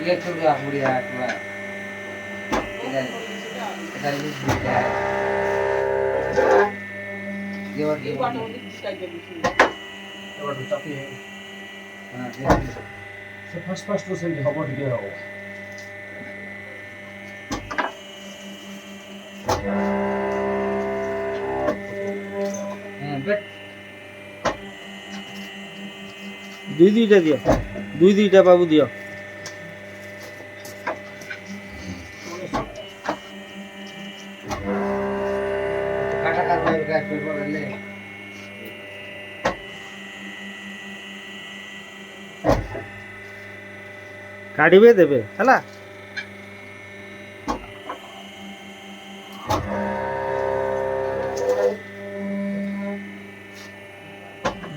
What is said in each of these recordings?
ये छोड़ बुढ़िया तुआ इधर भी बुढ़िया ये और ये बात होती है क्या दूसरी এবার চাপি हां সে ফাস্ট সেন্টি খবর দিয়ে হবে बेट দুইটা দিও দুইটা বাবু দিও काटा कर भाई का पेपर ले କାଢିବେ ଦେବେ ହେଲା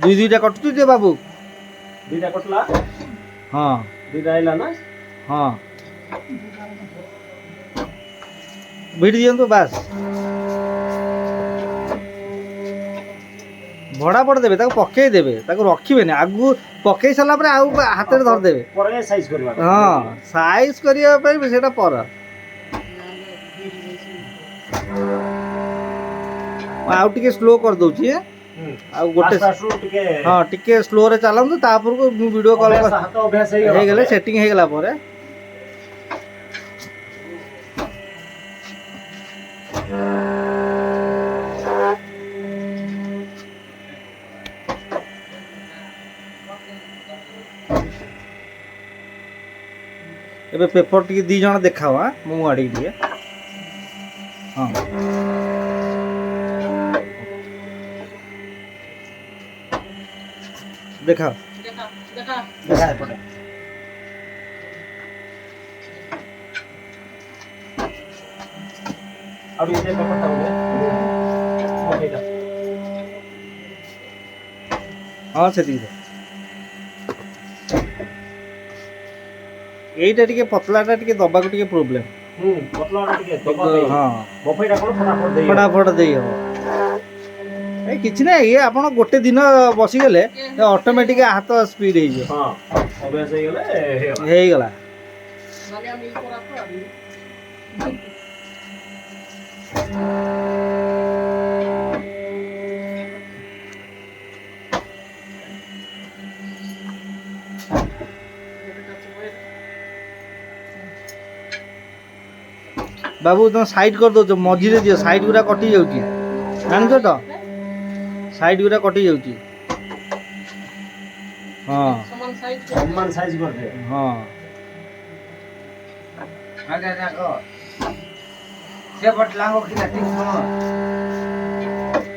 দুইটা କଟୁଛି ଯେ ବାବୁ দুইটা কটলা ହଁ দুইটা আইলা না ହଁ ଭିଡ଼ି ଦିଅନ୍ତୁ ବାସ୍ ଭଡ଼ା ପଡ଼ ଦେବେ ତାକୁ ପକେଇ ଦେବେ ତାକୁ ରଖିବେନି ଆଗକୁ ପକେଇ ସାରିଲା ପରେ ଆଉ ହାତରେ ଧରିଦେବେ পরে সাইজ করবা ହଁ ସାଇଜ୍ କରିବା ପାଇଁ ସେଇଟା ପର ଆଉ ଟିକେ ସ୍ଲୋ କରିଦେଉଛି ଆଉ ଗୋଟେ ଟିକେ ହଁ ଟିକେ ସ୍ଲୋରେ ଚାଲନ୍ତୁ ତାପରକୁ ମୁଁ ଭିଡ଼ିଓ କଲ୍ ହାତ ଅଭ୍ୟାସ ହେଇଗଲେ ସେଟିଂ ହେଇଗଲା ପରେ ଏବେ ପେପର ଟିକେ ଦି ଜଣ ଦେଖାଅ ମୁଁ ଆଡ଼ିକି ଟିକେ ହଁ ଦେଖାଅ देखा देखा দেখা পড়ে আর এই যে ব্যাপারটা হবে ওকেটা ହଁ ସେତିକି এইটা ଟିକେ ପତଳାଟା ଟିକେ ଦବାକୁ ଟିକେ ପ୍ରୋବ୍ଲେମ୍ ପତଲାଟା ଟିକେ ଦବା ପାଇଁ ହଁ ବଫେଟା କଣ ଫଟାଫଟ ଦେଇ ଫଟାଫଟ ଦେଇ ହେବ ଏ କିଛି ନାହିଁ ଇଏ ଆପଣ ଗୋଟେ ଦିନ ବସିଗଲେ ଅଟୋମେଟିକ୍ ହାତ ସ୍ପିଡ୍ ହେଇଯିବ ହଁ ଅଭ୍ୟାସ ହେଇଗଲେ ହେଇଗଲା ହେଇଗଲା वाले हम इनको रखो अभी ବାବୁ ତମେ ସାଇଡ୍ କରିଦେଉଛ ମଝିରେ ଦିଅ ସାଇଡ୍ ଗୁଡ଼ା କଟି ଯାଉଛି ଜାଣିଛ ତ ସାଇଡ୍ ଗୁଡ଼ା କଟି ଯାଉଛି ହଁ সম্মান সাইজ করবে ହଁ आगे देखो से बटलांगो की ठीक सुनो